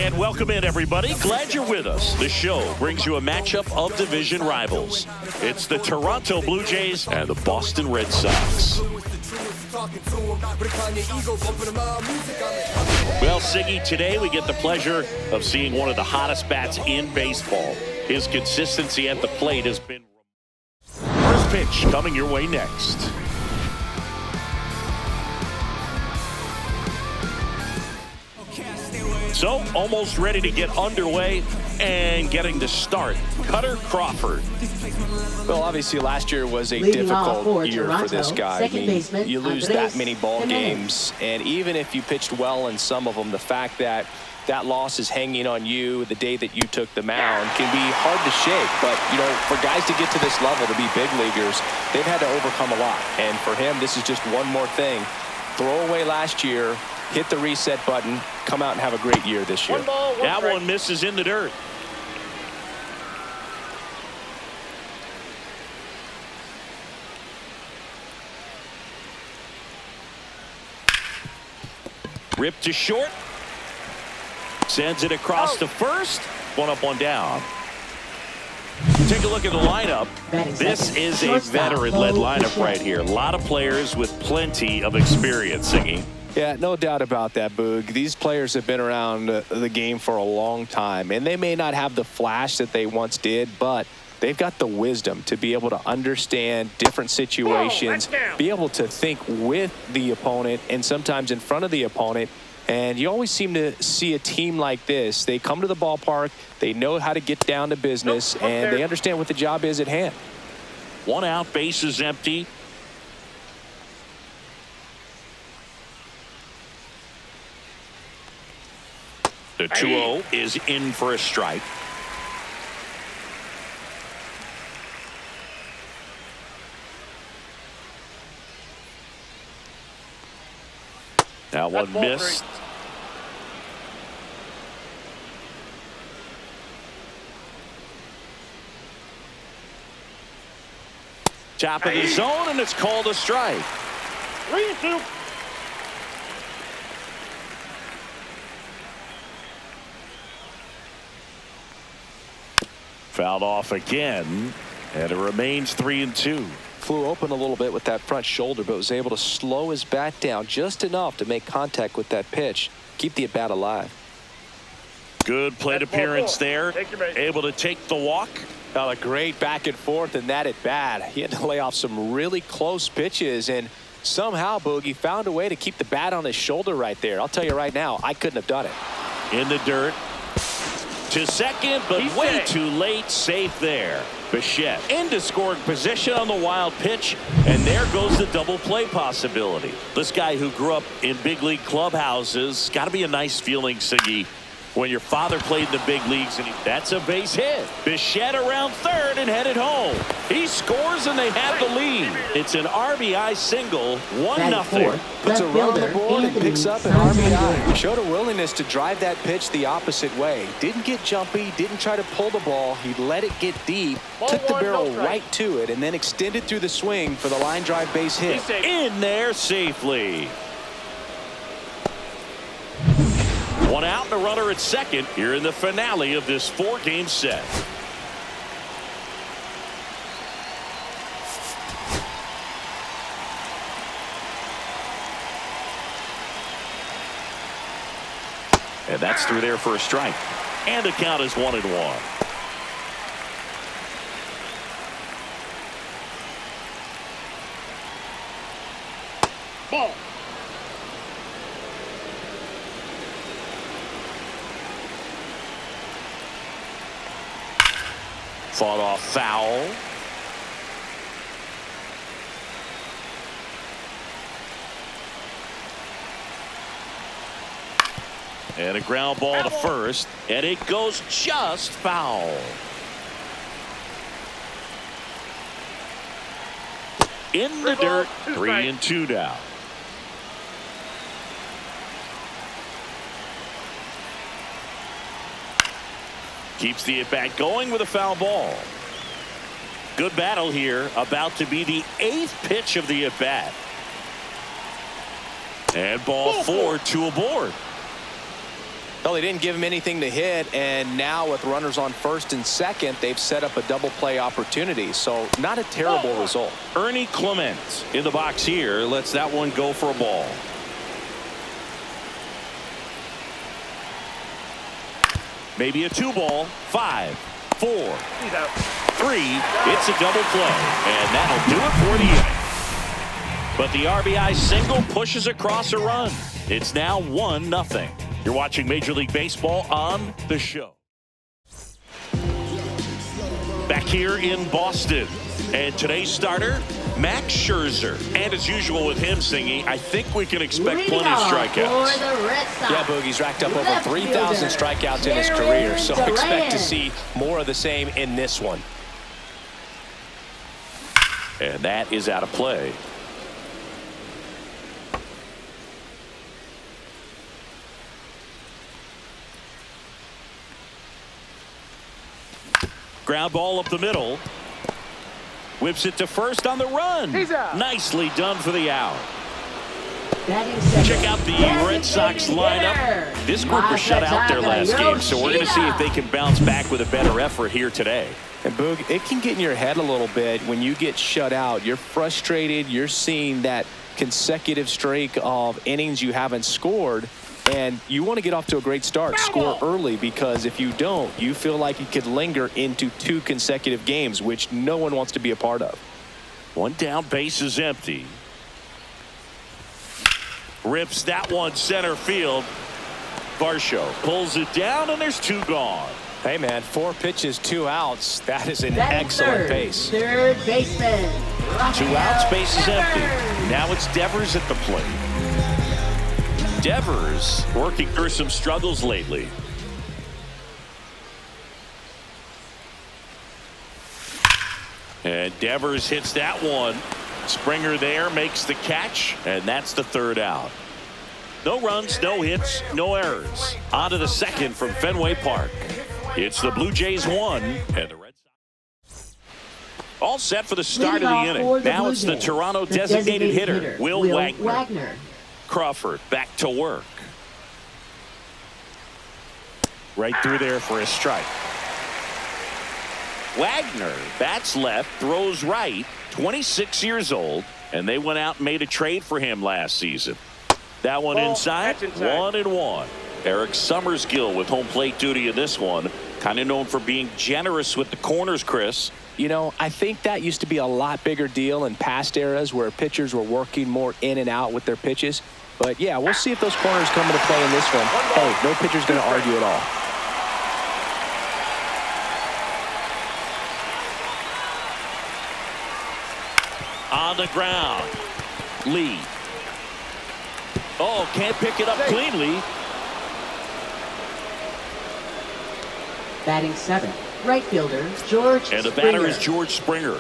And welcome in, everybody. Glad you're with us. The show brings you a matchup of division rivals. It's the Toronto Blue Jays and the Boston Red Sox. Well, Siggy, today we get the pleasure of seeing one of the hottest bats in baseball. His consistency at the plate has been... First pitch coming your way next. So, almost ready to get underway and getting to start. Cutter Crawford. Well, obviously last year was a difficult year for this guy. I mean, you lose that many ball games, and even if you pitched well in some of them, the fact that that loss is hanging on you the day that you took the mound can be hard to shake. But, you know, for guys to get to this level, to be big leaguers, they've had to overcome a lot. And for him, this is just one more thing. Throw away last year, hit the reset button, come out and have a great year this year. That one misses in the dirt. Ripped to short. Sends it across to first. One up, one down. Take a look at the lineup. This is a veteran-led lineup right here. A lot of players with plenty of experience, Siggy. Yeah, no doubt about that, Boog. These players have been around the game for a long time, and they may not have the flash that they once did, but they've got the wisdom to be able to understand different situations, be able to think with the opponent and sometimes in front of the opponent. And you always seem to see a team like this. They come to the ballpark, they know how to get down to business, and they understand what the job is at hand. One out, base is empty. The 2-0 is in for a strike. That one missed. Top of the zone, and it's called a strike. 3-2. Fouled off again, and it remains 3-2. Flew open a little bit with that front shoulder, but was able to slow his bat down just enough to make contact with that pitch, keep the at-bat alive. Good plate appearance there, able to take the walk. A great back and forth in that at-bat. He had to lay off some really close pitches, and somehow, Boogie, found a way to keep the bat on his shoulder right there. I'll tell you right now, I couldn't have done it. In the dirt. To second, but way too late. Safe there. Bichette into scoring position on the wild pitch, and there goes the double play possibility. This guy who grew up in big league clubhouses, got to be a nice feeling, Siggy, when your father played in the big leagues. And that's a base hit. Bichette around third and headed home. He scores and they have the lead. It's an RBI single, 1-0. Puts a run on the board and picks up an RBI. Showed a willingness to drive that pitch the opposite way. Didn't get jumpy, didn't try to pull the ball. He let it get deep, took the barrel right to it, and then extended through the swing for the line drive base hit. In there safely. One out and a runner at second here in the finale of this 4-game set. And that's through there for a strike. And the count is 1-1. Ball. Fought off foul. And a ground ball to first, and it goes just foul. In the dirt, 3-2 down. Keeps the at-bat going with a foul ball. Good battle here, about to be the 8th pitch of the at-bat. And ball 4, 2 aboard. Well, they didn't give him anything to hit, and now with runners on first and second, they've set up a double play opportunity. So not a terrible result. Ernie Clement in the box here lets that one go for a ball. Maybe a 2-ball. 5, 4, 3. It's a double play, and that'll do it for the inning. But the RBI single pushes across a run. It's now 1-0. You're watching Major League Baseball on The Show. Back here in Boston. And today's starter, Max Scherzer. And as usual with him singing, I think we can expect plenty of strikeouts. Yeah, Boogie's racked up over 3,000 strikeouts in his career. So expect to see more of the same in this one. And that is out of play. Ground ball up the middle. Whips it to first on the run. Nicely done for the out. Check out the Red Sox lineup. This group was shut out their last game, so we're going to see if they can bounce back with a better effort here today. And Boog, it can get in your head a little bit when you get shut out. You're frustrated. You're seeing that consecutive streak of innings you haven't scored. And you want to get off to a great start, score early, because if you don't, you feel like it could linger into 2 consecutive games, which no one wants to be a part of. One down, base is empty. Rips that one center field. Varsho pulls it down, and there's 2 gone. Hey, man, 4 pitches, 2 outs. That is an excellent pace. Third baseman. 2 outs, base is empty. Now it's Devers at the plate. Devers working through some struggles lately. And Devers hits that one. Springer there makes the catch, and that's the 3rd out. No runs, no hits, no errors. On to the 2nd from Fenway Park. It's the Blue Jays 1 and the Red Sox. All set for the start of the inning. Now it's the Toronto designated hitter, Will Wagner. Crawford back to work. Right through there for a strike. Wagner bats left, throws right, 26 years old, and they went out and made a trade for him last season. That one inside, 1-1. Eric Summersgill with home plate duty in this one, kind of known for being generous with the corners, Chris. You know, I think that used to be a lot bigger deal in past eras where pitchers were working more in and out with their pitches. But, yeah, we'll see if those corners come into play in this one. Hey, no pitcher's going to argue at all. On the ground. Lee. Oh, can't pick it up cleanly. Batting 7th, right fielder George Springer. And the batter is George Springer.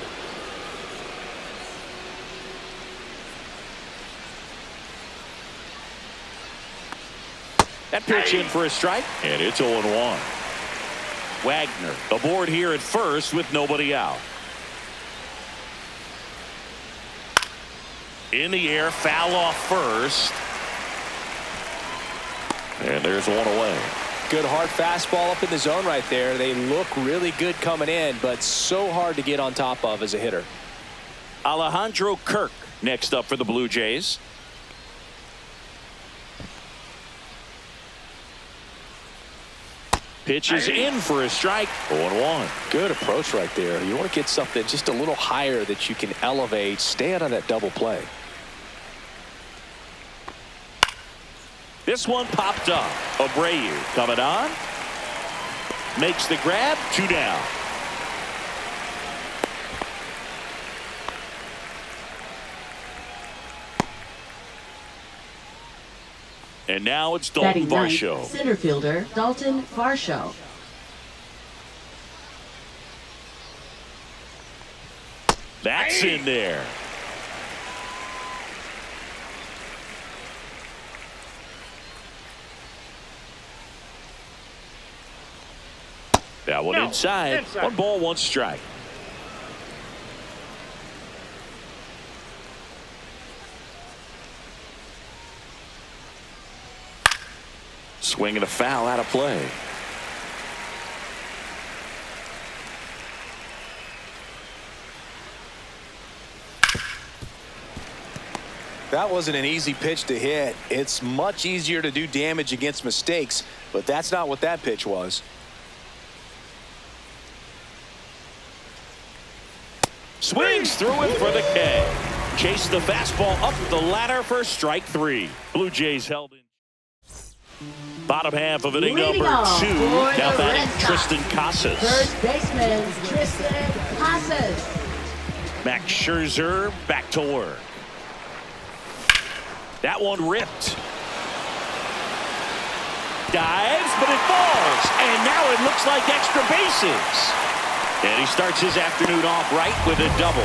That pitch in for a strike, and it's 0-1. Wagner aboard here at first with nobody out. In the air, foul off first. And there's one away. Good hard fastball up in the zone right there. They look really good coming in, but so hard to get on top of as a hitter. Alejandro Kirk next up for the Blue Jays. Pitch is in for a strike. 0-1. Good approach right there. You want to get something just a little higher that you can elevate. Stay out of that double play. This one popped up. Abreu coming on. Makes the grab. 2 down. And now it's Dalton Varsho. Center fielder Dalton Varsho. That's in there. That one inside. 1 ball, 1 strike. Swing and a foul out of play. That wasn't an easy pitch to hit. It's much easier to do damage against mistakes, but that's not what that pitch was. Swings through it for the K. Chase the fastball up the ladder for strike 3. Blue Jays held in. Bottom half of inning number 2. Now batting Tristan Casas. First baseman Tristan Casas. Max Scherzer back to work. That one ripped. Dives, but it falls. And now it looks like extra bases. And he starts his afternoon off right with a double.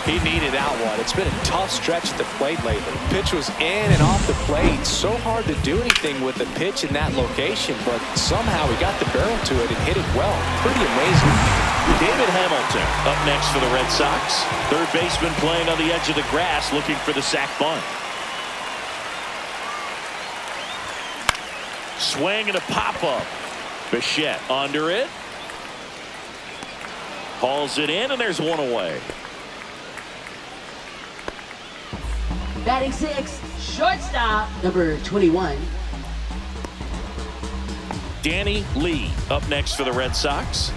He needed that one. It's been a tough stretch at the plate lately. Pitch was in and off the plate. So hard to do anything with the pitch in that location, but somehow he got the barrel to it and hit it well. Pretty amazing. David Hamilton up next for the Red Sox. Third baseman playing on the edge of the grass looking for the sac bunt. Swing and a pop-up. Bichette under it. Hauls it in, and there's one away. Batting 6, shortstop, number 21. Danny Lee up next for the Red Sox.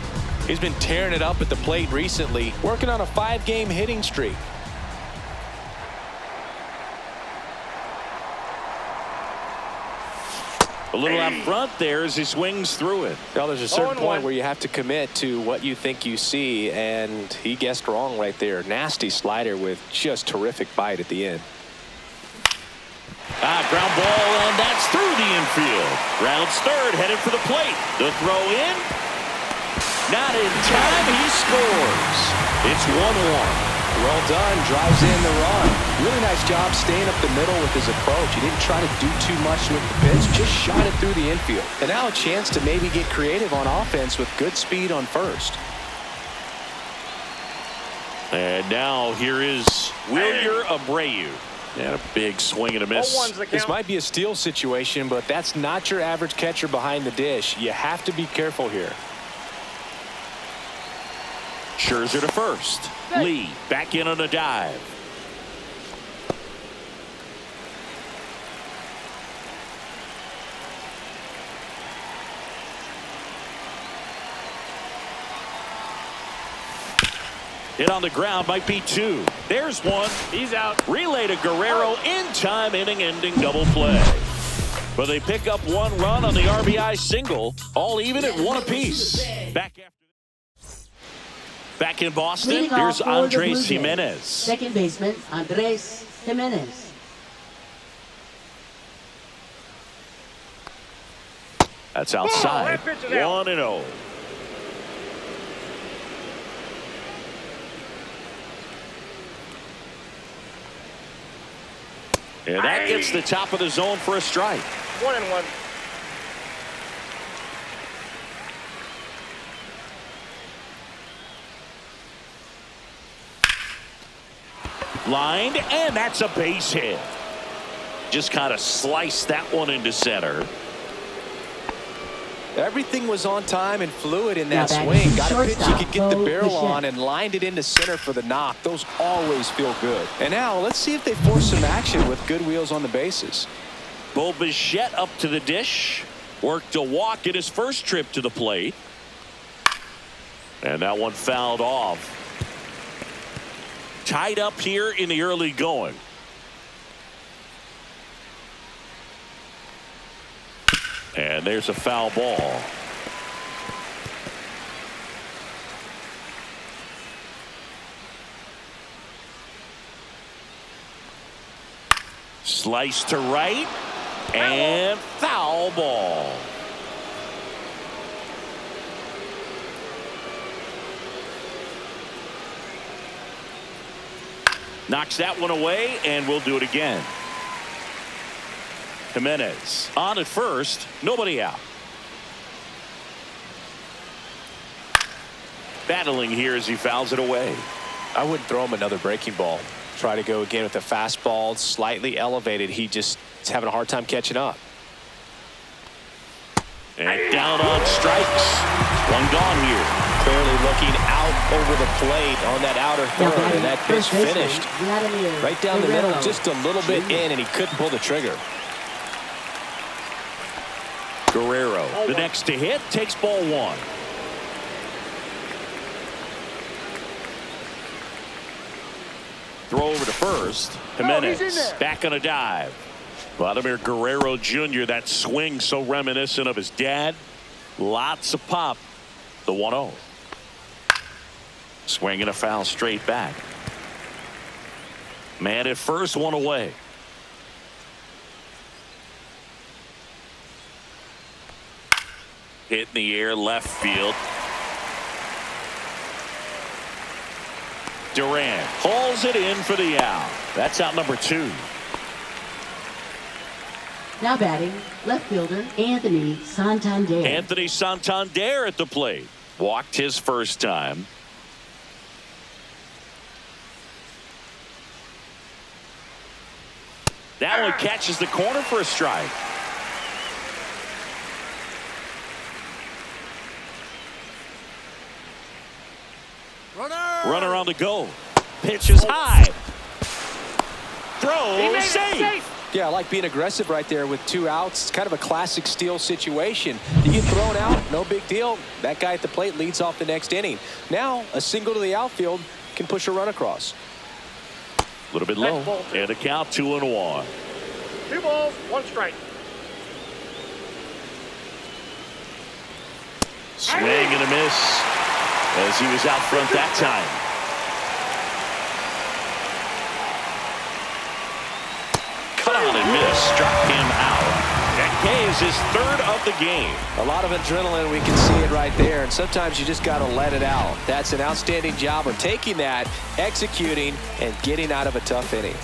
He's been tearing it up at the plate recently, working on a 5-game hitting streak. A little out front there as he swings through it. Well, there's a certain point where you have to commit to what you think you see, and he guessed wrong right there. Nasty slider with just terrific bite at the end. Ground ball, and that's through the infield. Rounds third, headed for the plate. The throw in. Not in time, he scores. It's 1-1. Well done, drives in the run. Really nice job staying up the middle with his approach. He didn't try to do too much with the pitch, just shot it through the infield. And now a chance to maybe get creative on offense with good speed on first. And now here is Wilyer Abreu. And a big swing and a miss. This might be a steal situation, but that's not your average catcher behind the dish. You have to be careful here. Scherzer to first. Lee back in on a dive. Hit on the ground, might be 2. There's one. He's out. Relay to Guerrero in time, inning-ending double play. But they pick up 1 run on the RBI single, all even at 1 apiece. Back in Boston, here's Andres Jimenez. Second baseman Andres Jimenez. That's outside. 1-0. And that gets the top of the zone for a strike. 1-1. Lined, and that's a base hit. Just kind of sliced that one into center. Everything was on time and fluid in that swing. Got a pitch he could get the barrel on and lined it into center for the knock. Those always feel good. And now let's see if they force some action with good wheels on the bases. Bo Bichette up to the dish. Worked a walk in his first trip to the plate. And that one fouled off. Tied up here in the early going. And there's a foul ball. Slice to right. And foul ball. Knocks that one away, and we'll do it again. Jimenez on at first, nobody out. Battling here as he fouls it away. I wouldn't throw him another breaking ball. Try to go again with a fastball, slightly elevated. He just is having a hard time catching up. And down on strikes. One gone here. Clearly looking out over the plate on that outer third, and that pitch finished right down the middle, just a little bit in, and he couldn't pull the trigger. Guerrero, the next to hit, takes ball one. Throw over to first. Jimenez back on a dive. Vladimir Guerrero Jr., that swing so reminiscent of his dad. Lots of pop. The 1-0. Swing and a foul straight back. Man at first, one away. Hit in the air, left field. Durant hauls it in for the out. That's out number 2. Now batting, left fielder Anthony Santander. Anthony Santander at the plate. Walked his first time. That one catches the corner for a strike. Runner on the go. Pitch is high. Throw safe. Yeah, I like being aggressive right there with 2 outs. It's kind of a classic steal situation. You get thrown out, no big deal. That guy at the plate leads off the next inning. Now, a single to the outfield can push a run across. A little bit low. And a count 2-1. 2 balls, 1 strike. Swing and a miss as he was out front that time. Cut out and miss. Struck him out. That K is his 3rd of the game. A lot of adrenaline, we can see it right there, and sometimes you just got to let it out. That's an outstanding job of taking that, executing, and getting out of a tough inning.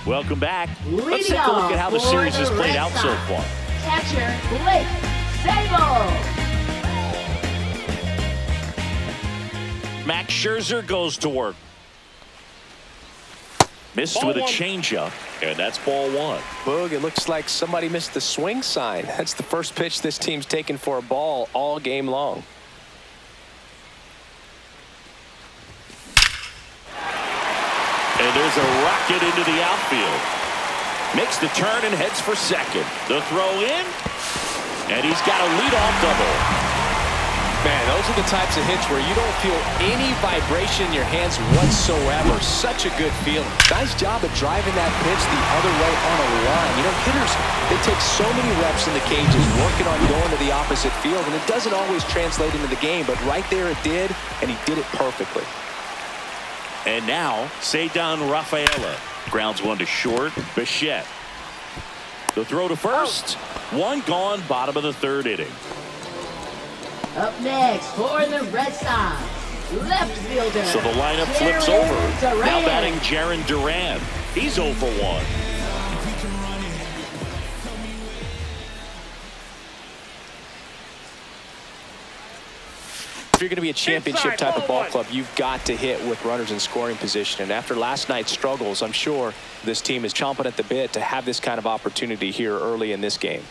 Welcome back. Let's take a look at how the series has played out so far. Catcher Blake Sable. Max Scherzer goes to work. Missed with a changeup, and that's ball 1. Boog, it looks like somebody missed the swing sign. That's the first pitch this team's taken for a ball all game long. And there's a rocket into the outfield. Makes the turn and heads for second. The throw in, and he's got a leadoff double. Man, those are the types of hits where you don't feel any vibration in your hands whatsoever. Such a good feeling. Nice job of driving that pitch the other way on a line. You know, hitters, they take so many reps in the cages working on going to the opposite field, and it doesn't always translate into the game, but right there it did, and he did it perfectly. And now, Ceddanne Rafaela grounds one to short. Bichette. The throw to first. One gone, bottom of the 3rd inning. Up next for the Red Sox, left fielder. So the lineup flips over. Now batting Jarren Duran. He's 0 for 1. If you're going to be a championship type of ball club, you've got to hit with runners in scoring position. And after last night's struggles, I'm sure this team is chomping at the bit to have this kind of opportunity here early in this game.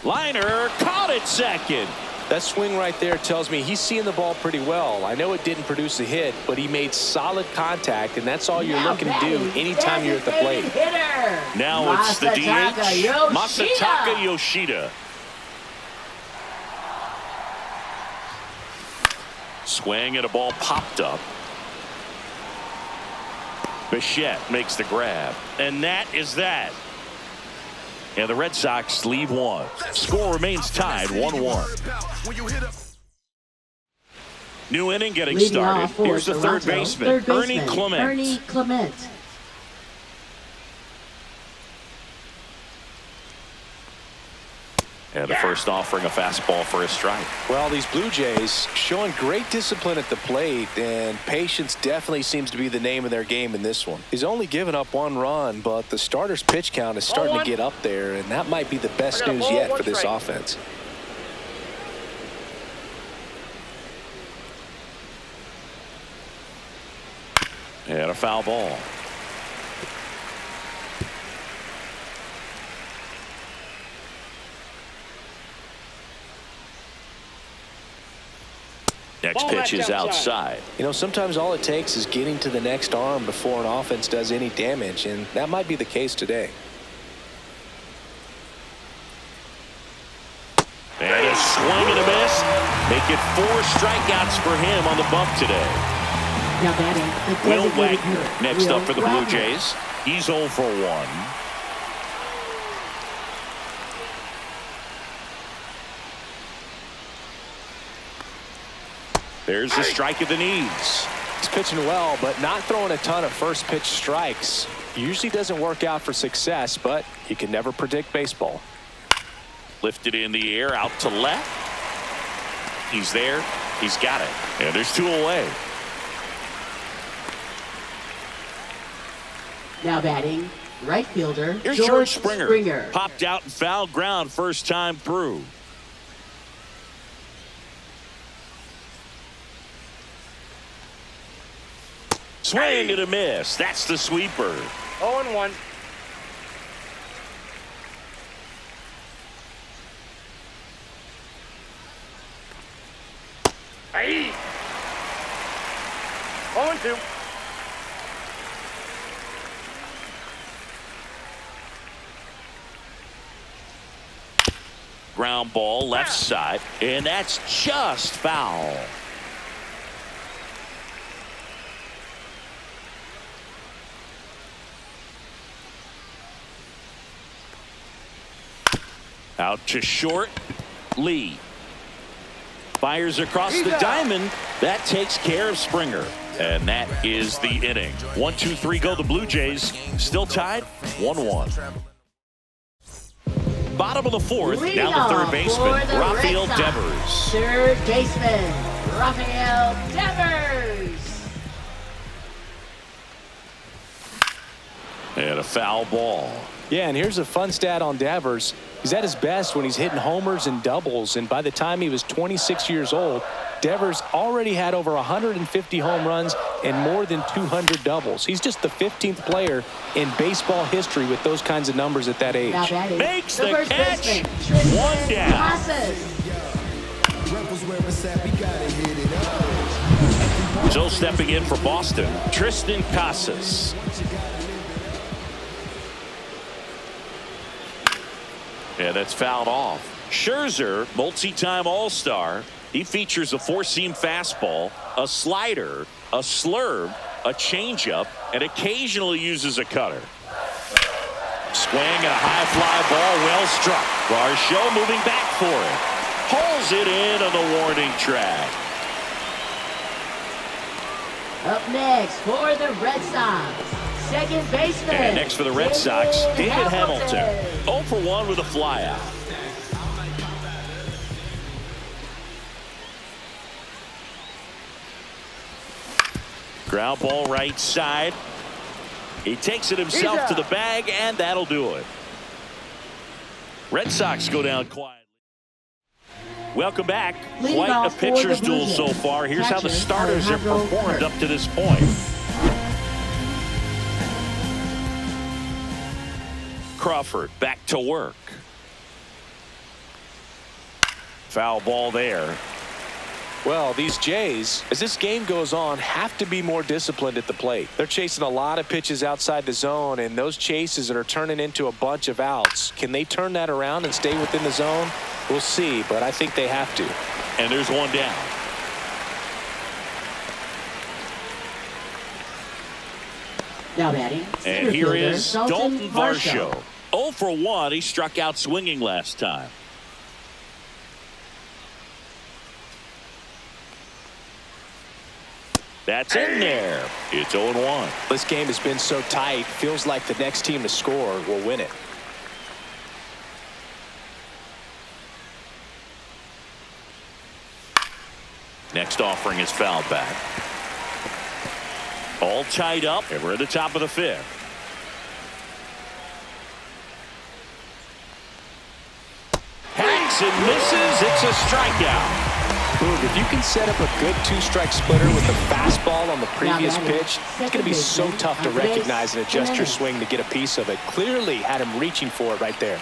Liner caught it second. That swing right there tells me he's seeing the ball pretty well. I know it didn't produce a hit, but he made solid contact, and that's all you're looking to do anytime you're at the plate. Now it's the DH, Masataka Yoshida. Swing and a ball popped up. Bichette makes the grab, and that is that. And the Red Sox leave one. Score remains tied 1-1. New inning getting started. Here's the third baseman, Ernie Clement. And the first offering a fastball for a strike. Well, these Blue Jays showing great discipline at the plate, and patience definitely seems to be the name of their game in this one. He's only given up 1 run, but the starter's pitch count is starting to get up there, and that might be the best news yet for this offense. And a foul ball. Next pitch is outside. You know, sometimes all it takes is getting to the next arm before an offense does any damage, and that might be the case today. And a swing and a miss. Make it 4 strikeouts for him on the bump today. Now batting, Will Wagner next up for the Blue Jays. He's 0 for 1. There's the strike of the knees. He's pitching well, but not throwing a ton of first pitch strikes. Usually doesn't work out for success, but you can never predict baseball. Lifted in the air out to left. He's there. He's got it. And there's 2 away. Now batting, right fielder Here's George Springer. Popped out and fouled ground first time through. Swing and a miss. That's the sweeper. 0-1. Hey. 0-2. Ground ball left side, and that's just foul. Out to short. Lee fires across the diamond. That takes care of Springer. And that is the inning. 1-2-3 go the Blue Jays. Still tied 1-1. Bottom of the 4th. Now the third baseman, Rafael Devers. Third baseman, Rafael Devers. And a foul ball. Yeah, and here's a fun stat on Devers. He's at his best when he's hitting homers and doubles, and by the time he was 26 years old, Devers already had over 150 home runs and more than 200 doubles. He's just the 15th player in baseball history with those kinds of numbers at that age. Makes the catch. 1 down. So stepping in for Boston, Tristan Casas. Yeah, that's fouled off. Scherzer, multi-time All-Star. He features a 4-seam fastball, a slider, a slurve, a changeup, and occasionally uses a cutter. Swing and a high fly ball, well struck. Varsho moving back for it. Pulls it in on the warning track. Up next for the Red Sox, second baseman. And next for the Red Sox, David Hamilton. 0 for 1 with a flyout. Ground ball right side. He takes it himself to the bag, and that'll do it. Red Sox go down quietly. Welcome back. Quite a pitcher's duel so far. Here's how the starters have performed up to this point. Crawford back to work. Foul ball there. Well, these Jays, as this game goes on, have to be more disciplined at the plate. They're chasing a lot of pitches outside the zone, and those chases are turning into a bunch of outs. Can they turn that around and stay within the zone? We'll see, but I think they have to. And there's 1 down. Now batting, and here is Dalton Varsho. 0 for 1. He struck out swinging last time. That's in there. It's 0-1. This game has been so tight, feels like the next team to score will win it. Next offering is fouled back. All tied up, and we're at the top of the 5th. Hangs and misses. It's a strikeout. If you can set up a good 2-strike splitter with the fastball on the previous pitch, it's going to be so tough to recognize and adjust your swing to get a piece of it. Clearly had him reaching for it right there.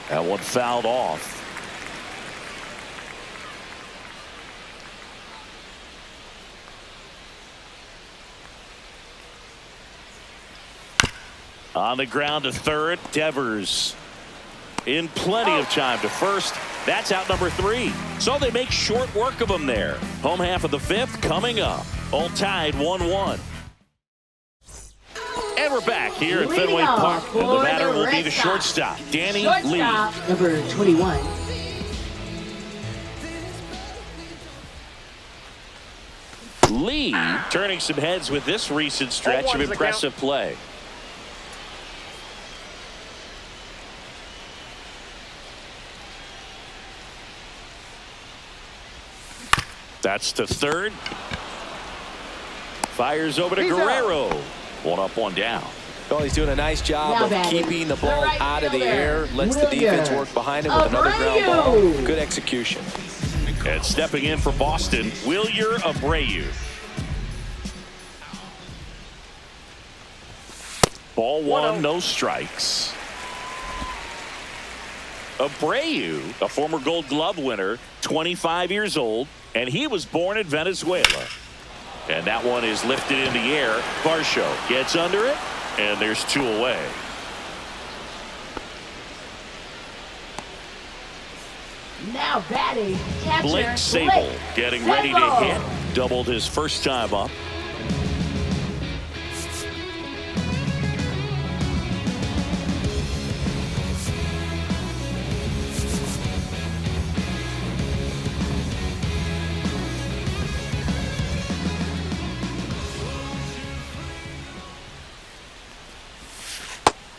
That one fouled off. On the ground to third. Devers in plenty of time to first. That's out number 3. So they make short work of him there. Home half of the 5th coming up. All tied 1-1. And we're back here at Fenway Park. And the batter will be the shortstop, Danny Lee. Number 21. Lee turning some heads with this recent stretch of impressive play. That's to third. Fires over to Guerrero. 1 up, 1 down. Well, he's doing a nice job of keeping the ball out of the air. Lets the defense work behind him with another ground ball. Good execution. And stepping in for Boston, Wilyer Abreu. Ball 1, no strikes. Abreu, a former Gold Glove winner, 25 years old, and he was born in Venezuela. And that one is lifted in the air. Varsho gets under it, and there's 2 away. Now batting, catcher Blake Sable getting ready to hit. Doubled his first time up.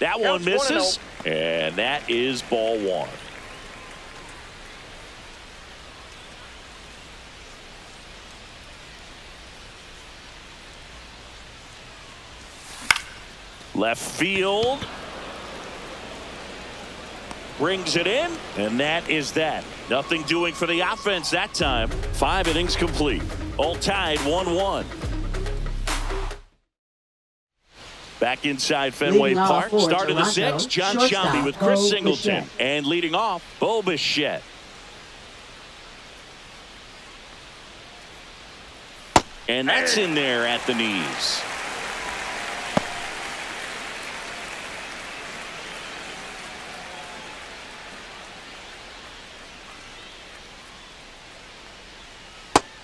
That one misses, and that is ball 1. Left field. Brings it in, and that is that. Nothing doing for the offense that time. 5 innings complete. All tied 1-1. Back inside Fenway Park. Start of the 6th. John Shambi with Chris Singleton. And leading off, Bo Bichette. And that's in there at the knees.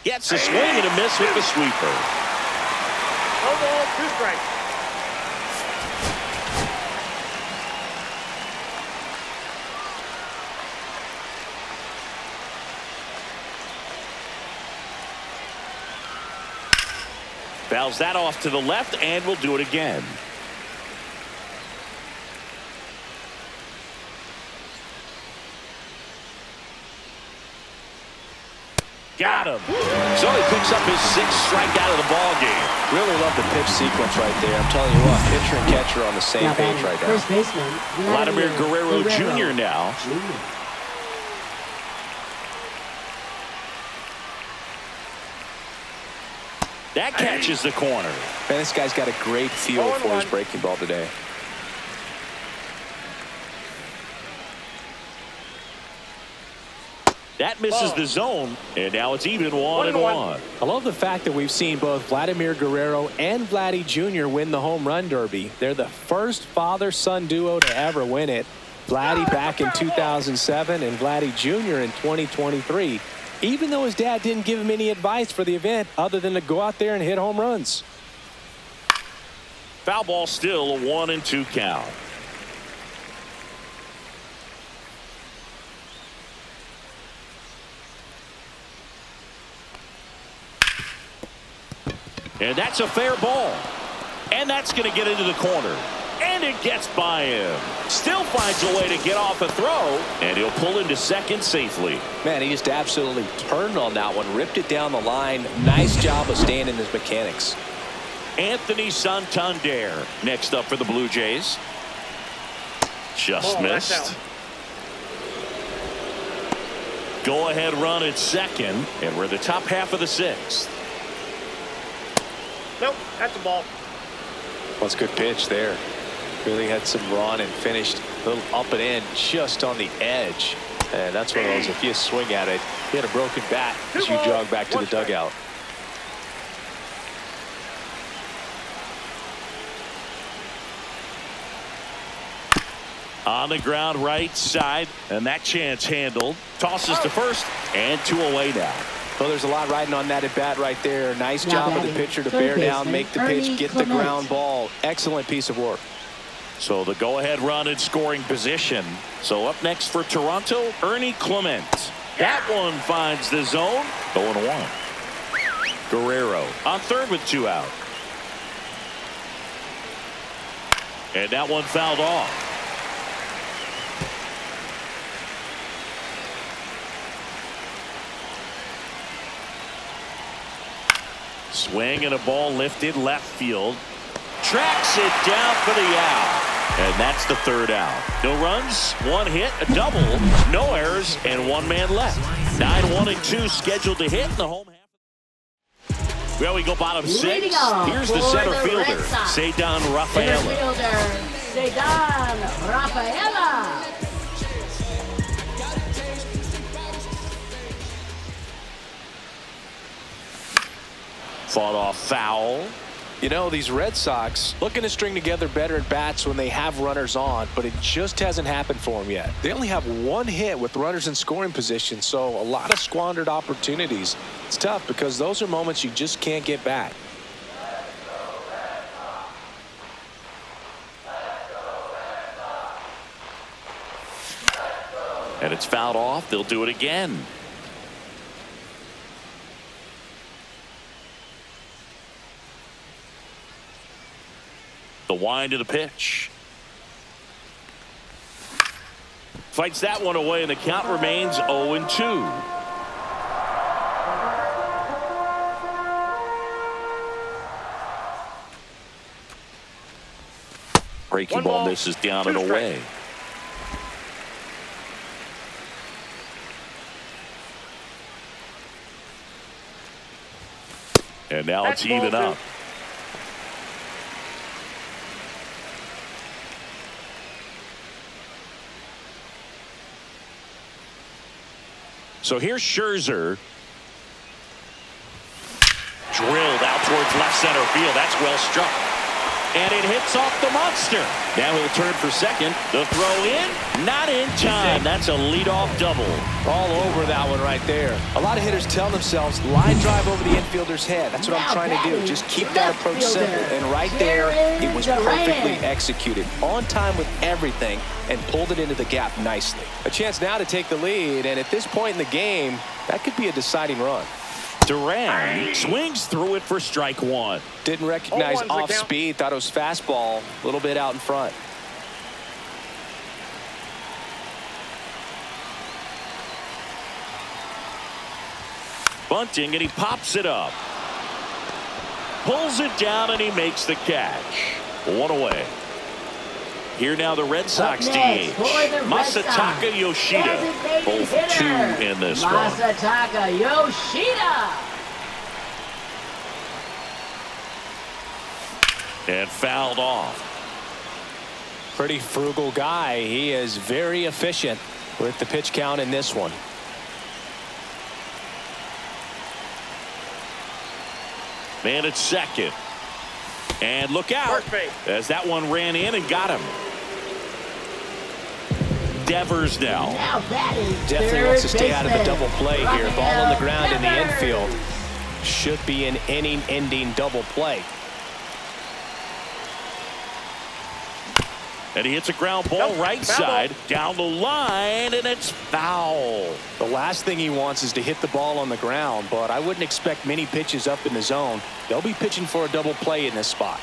Gets a swing and a miss with the sweeper. No ball, 2 strikes. Fouls that off to the left, and we'll do it again. Got him. So he picks up his 6th strikeout of the ball game. Really love the pitch sequence right there. I'm telling you what, pitcher and catcher on the same page right now. First baseman, Vladimir Guerrero Jr. now. That catches the corner. Man, this guy's got a great feel for his breaking ball today. That misses the zone, and now it's even 1-1. I love the fact that we've seen both Vladimir Guerrero and Vladdy Jr. win the home run derby. They're the first father-son duo to ever win it. Vladdy back in 2007 and Vladdy Jr. in 2023. Even though his dad didn't give him any advice for the event other than to go out there and hit home runs. Foul ball still, a 1-2 count. And that's a fair ball. And that's going to get into the corner. And it gets by him. Still finds a way to get off a throw. And he'll pull into second safely. Man, he just absolutely turned on that one. Ripped it down the line. Nice job of staying in his mechanics. Anthony Santander next up for the Blue Jays. Just missed. Go ahead run at second. And we're in the top half of the 6th. Nope, that's a ball. Well, it's a good pitch there. Really had some run and finished A little up and in just on the edge. And that's one of those, if you swing at it, hit a broken bat as you jog back to the dugout. On the ground right side, and that chance handled. Tosses to first, and 2 away now. Well, there's a lot riding on that at bat right there. Nice job of the pitcher to bear down, make the pitch, get the ground ball. Excellent piece of work. So the go-ahead run in scoring position. So up next for Toronto, Ernie Clement. That one finds the zone. 0-1. Guerrero on third with 2 out. And that one fouled off. Swing and a ball lifted left field. Tracks it down for the out. And that's the 3rd out. No runs, 1 hit, a double, no errors, and 1 man left. 9, 1, and 2 scheduled to hit in the home half. Well, we go bottom 6. Here's the center fielder, Cedar Rafaela. Center fielder, Cedar Rafaela. Fought off foul. You know, these Red Sox looking to string together better at bats when they have runners on, but it just hasn't happened for them yet. They only have 1 hit with runners in scoring position, so a lot of squandered opportunities. It's tough because those are moments you just can't get back. And it's fouled off. They'll do it again. The wind of the pitch. Fights that one away, and the count remains 0-2. Breaking ball misses down and away. And now it's even up. So here's Scherzer. Drilled out towards left center field. That's well struck. And it hits off the monster. Now he'll turn for second. The throw in, not in time. That's a leadoff double. All over that one right there. A lot of hitters tell themselves, line drive over the infielder's head. That's what I'm trying to do. Just keep that approach simple. And right there, it was perfectly executed. On time with everything and pulled it into the gap nicely. A chance now to take the lead. And at this point in the game, that could be a deciding run. Duran swings through it for strike 1. Didn't recognize off speed. Thought it was fastball. A little bit out in front. Bunting, and he pops it up. Pulls it down, and he makes the catch. 1 away. Here now the Red Sox DH. Masataka Yoshida. Both 2 in this one. Masataka Yoshida. And fouled off. Pretty frugal guy. He is very efficient with the pitch count in this one. Man at second. And look out as that one ran in and got him. Devers now. Definitely wants to stay out of the double play here. Ball on the ground in the infield. Should be an inning-ending double play. And he hits a ground ball right side down the line, and it's foul. The last thing he wants is to hit the ball on the ground, but I wouldn't expect many pitches up in the zone. They'll be pitching for a double play in this spot.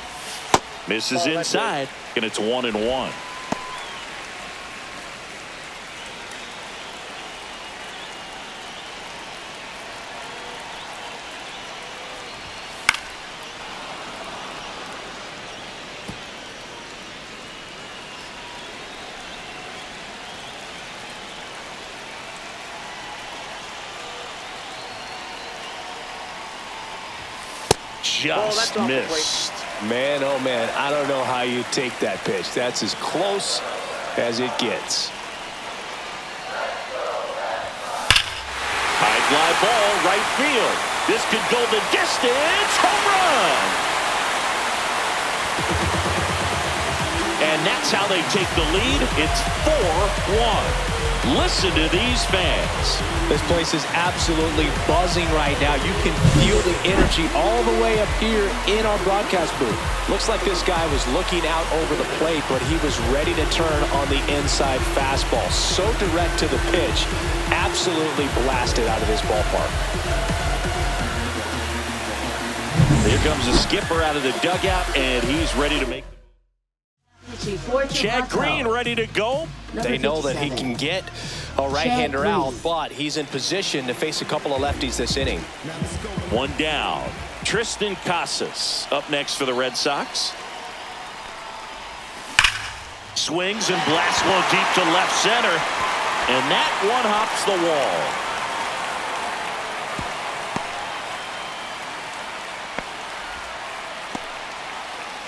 Misses inside, and it's 1-1. Just missed. Man, oh man, I don't know how you take that pitch. That's as close as it gets. High fly ball, right field. This could go the distance. Home run! And that's how they take the lead. It's 4-1. Listen to these fans. This place is absolutely buzzing right now. You can feel the energy all the way up here in our broadcast booth. Looks like this guy was looking out over the plate, but he was ready to turn on the inside fastball. So direct to the pitch. Absolutely blasted out of this ballpark. Here comes the skipper out of the dugout, and he's ready to make. Chad Green ready to go. They know that he can get a right-hander out, but he's in position to face a couple of lefties this inning. One down. Tristan Casas up next for the Red Sox. Swings and blasts one deep to left center, and that one hops the wall.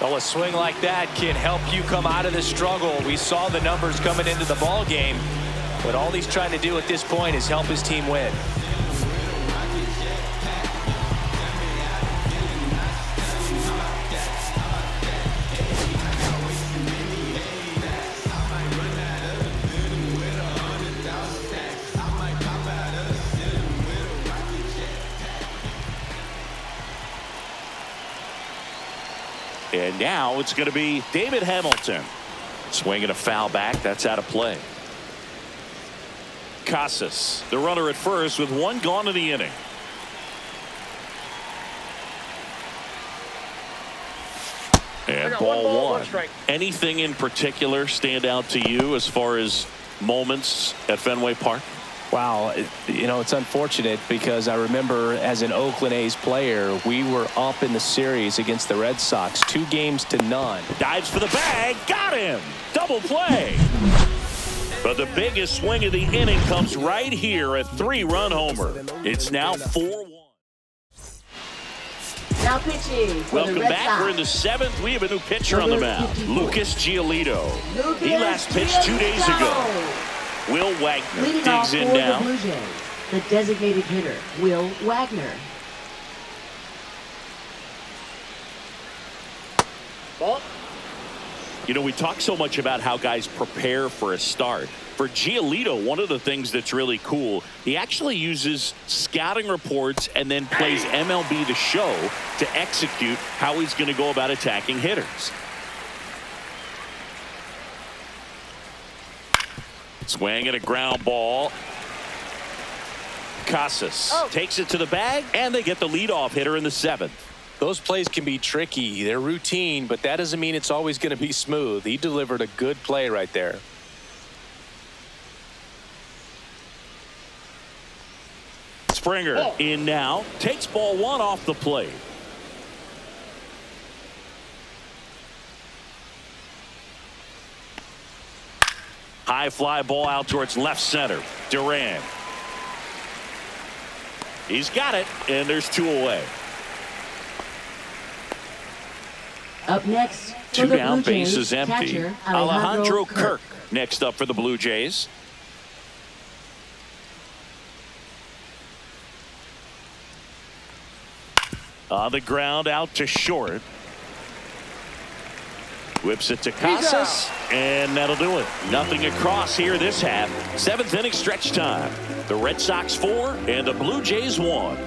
Well, a swing like that can help you come out of the struggle. We saw the numbers coming into the ball game, but all he's trying to do at this point is help his team win. And now it's going to be David Hamilton. Swinging a foul back. That's out of play. Casas, the runner at first with one gone in the inning. And ball one. Anything in particular stand out to you as far as moments at Fenway Park? Wow, you know, it's unfortunate because I remember as an Oakland A's player, we were up in the series against the Red Sox, 2-0. Dives for the bag, got him! Double play! But the biggest swing of the inning comes right here, a 3-run homer. It's now 4-1. Now pitching for Welcome the Red back. Sox. We're in the 7th. We have a new pitcher on the mound, Lucas Giolito. He last pitched 2 days ago. Will Wagner leading off digs in for now. the Blue Jays, the designated hitter, Will Wagner. Ball. You know, we talk so much about how guys prepare for a start. For Giolito, one of the things that's really cool, he actually uses scouting reports and then plays MLB The Show to execute how he's going to go about attacking hitters. Swing and a ground ball. Casas takes it to the bag, and they get the leadoff hitter in the 7th. Those plays can be tricky. They're routine, but that doesn't mean it's always going to be smooth. He delivered a good play right there. Springer in now. Takes ball one off the plate. High fly ball out towards left center. Duran. He's got it, and there's 2 away. Up next, for 2 the down, Blue Jays, base is empty. catcher, Alejandro Kirk next up for the Blue Jays. On the ground, out to short. Whips it to Casas, and that'll do it. Nothing across here this half. 7th inning stretch time. The Red Sox 4 and the Blue Jays 1.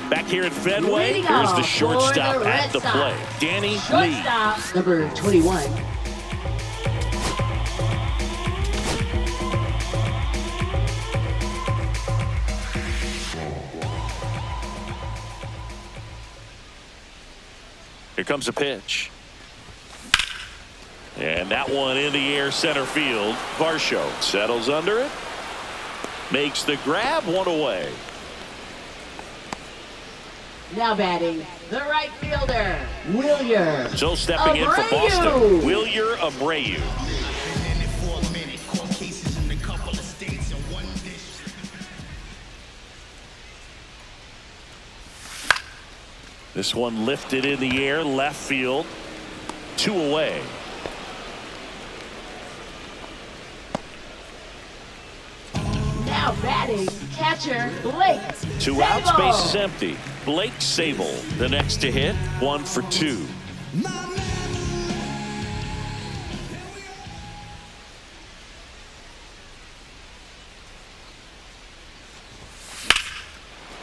Back here at Fenway, here's the shortstop at the plate, Danny Lee. Shortstop, number 21. Here comes a pitch. And that one in the air center field. Varsho settles under it. Makes the grab, 1 away. Now batting, the right fielder, Wilyer. So stepping in for Boston, Wilyer Abreu. This one lifted in the air, left field, 2 away. Now batting, catcher Blake. Two outs, base is empty. Blake Sable, the next to hit, 1 for 2.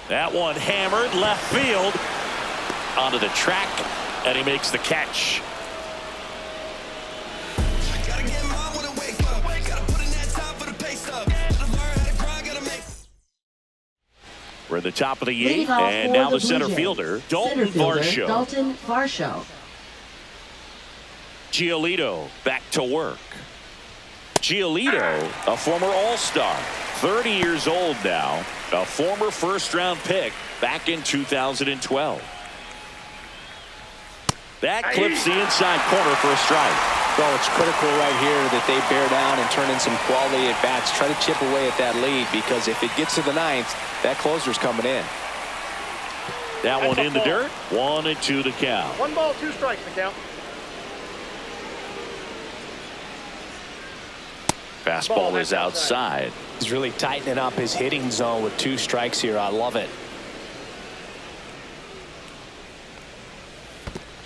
That one hammered left field onto the track, and he makes the catch. We're at the top of the 8th, and now the center fielder, Dalton Varsho. Giolito back to work. Giolito, a former All-Star, 30 years old now, a former first-round pick back in 2012. That clips the inside corner for a strike. Well, it's critical right here that they bear down and turn in some quality at bats. Try to chip away at that lead, because if it gets to the 9th, that closer's coming in. That one in the dirt. 1-2 the count. 1 ball, 2 strikes the count. Fastball is outside. He's really tightening up his hitting zone with 2 strikes here. I love it.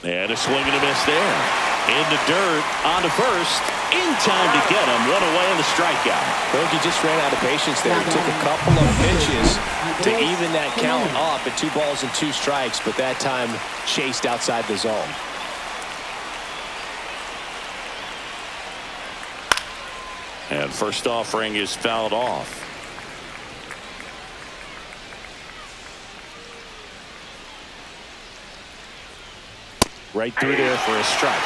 And a swing and a miss there. In the dirt, on to first, in time to get him. 1 away on the strikeout. I think he just ran out of patience there. He took a couple of pitches to even that count up at 2 balls and 2 strikes, but that time chased outside the zone. And first offering is fouled off. Right through there for a strike.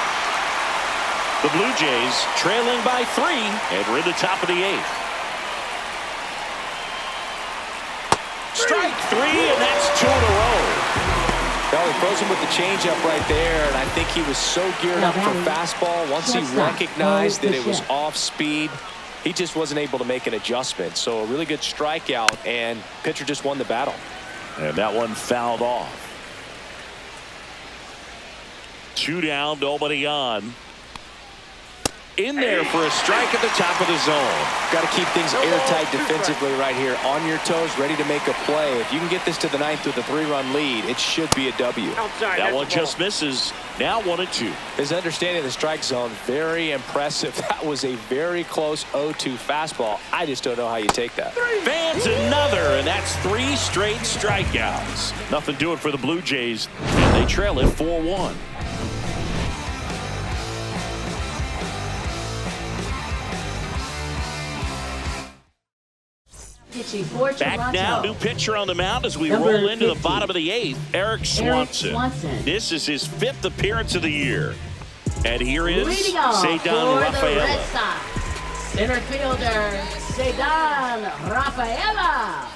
The Blue Jays trailing by 3, and we're in the top of the 8th. Strike 3, and that's 2 in a row. Well, he throws him with the changeup right there, and I think he was so geared up for fastball. Once he recognized that it was off speed, he just wasn't able to make an adjustment. So a really good strikeout, and pitcher just won the battle. And that one fouled off. 2 down, nobody on. In there for a strike at the top of the zone. Got to keep things airtight defensively right here. On your toes, ready to make a play. If you can get this to the 9th with a 3-run lead, it should be a W. That one just misses. Now 1-2. His understanding of the strike zone, very impressive. That was a very close 0-2 fastball. I just don't know how you take that. Fans another, and that's 3 straight strikeouts. Nothing doing for the Blue Jays, and they trail it 4-1. Back now, new pitcher on the mound as we roll into the bottom of the 8th, Eric Swanson. This is his 5th appearance of the year. And here is Ceddanne Rafaela. Center fielder, Ceddanne Rafaela.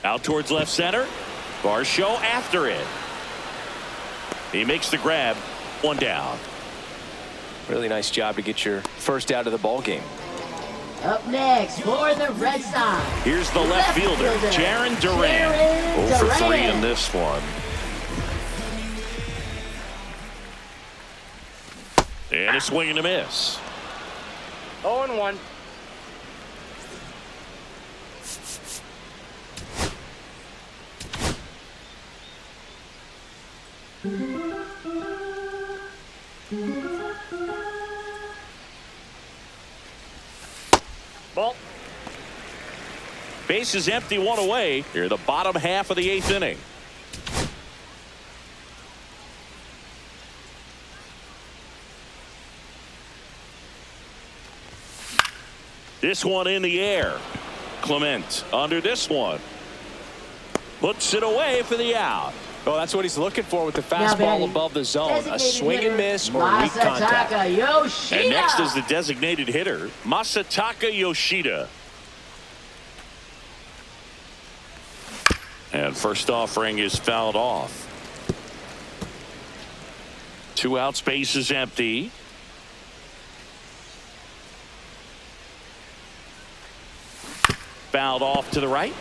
Out towards left center. Varsho after it. He makes the grab. 1 down. Really nice job to get your first out of the ball game. Up next for the Red Sox. Here's the left fielder, Jarren Duran. 0 for 3 in this one. And a swing and a miss. 0-1. Ball. Base is empty, 1 away. Here, the bottom half of the 8th inning. This one in the air. Clement under this one. Puts it away for the out. Oh, that's what he's looking for with the fastball above the zone. A swing and miss or weak contact. And next is the designated hitter, Masataka Yoshida. And first offering is fouled off. 2 outs, base is empty. Fouled off to the right.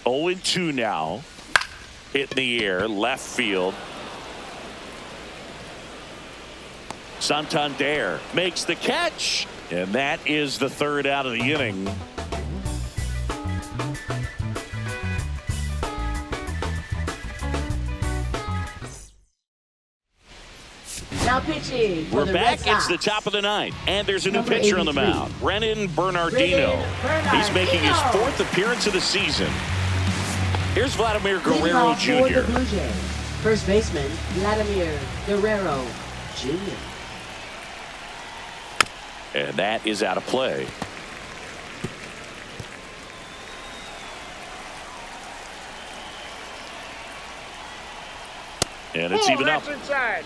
Oh, 2 now. Hit in the air, left field. Santander makes the catch, and that is the third out of the inning. Now pitching for We're the back. Red Sox. It's the top of the ninth, and there's a new Number pitcher on the 83. mound, Brennan Bernardino. He's making his fourth appearance of the season. Here's Vladimir Leading Guerrero off for the Jr. Blue Jays, first baseman Vladimir Guerrero Jr. And that is out of play. And it's even up. That's inside.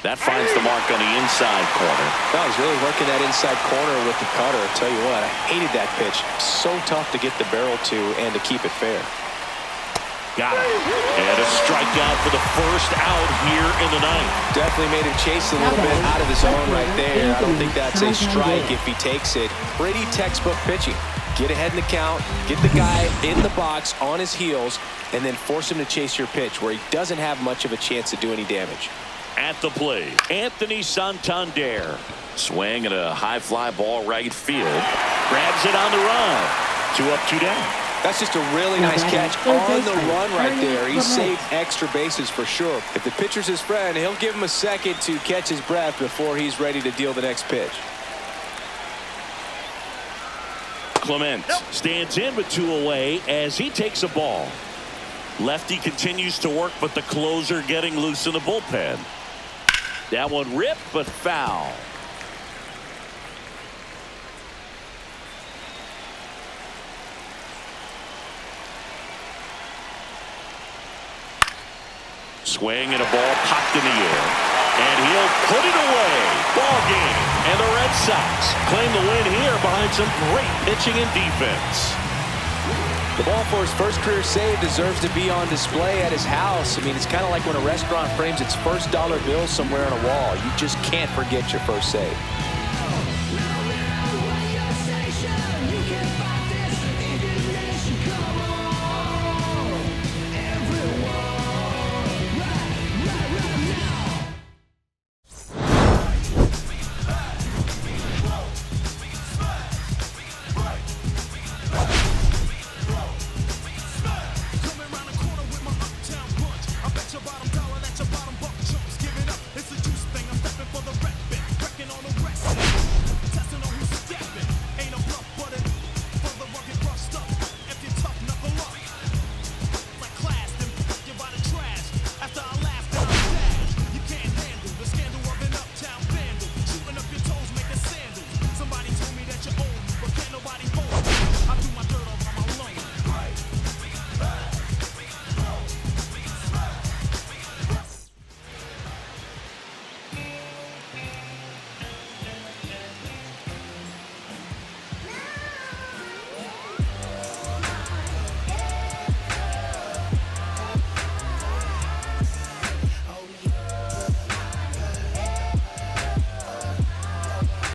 That finds the mark on the inside corner. No, he's really working that inside corner with the cutter. I'll tell you what, I hated that pitch. So tough to get the barrel to and to keep it fair. Got it. And a strikeout for the first out here in the ninth. Definitely made him chase a little bit out of his zone right there. I don't think that's a strike if he takes it. Pretty textbook pitching. Get ahead in the count, get the guy in the box on his heels, and then force him to chase your pitch where he doesn't have much of a chance to do any damage. At the plate, Anthony Santander. Swing and a high fly ball right field. Grabs it on the run. 2 up, 2 down. That's just a really nice catch on the run right there. He saved extra bases for sure. If the pitcher's his friend, he'll give him a second to catch his breath before he's ready to deal the next pitch. Clement stands in with 2 away as he takes a ball. Lefty continues to work, but the closer getting loose in the bullpen. That one ripped, but foul. Swing and a ball popped in the air. And he'll put it away. Ball game. And the Red Sox claim the win here behind some great pitching and defense. The ball for his first career save deserves to be on display at his house. I mean, it's kind of like when a restaurant frames its first dollar bill somewhere on a wall. You just can't forget your first save.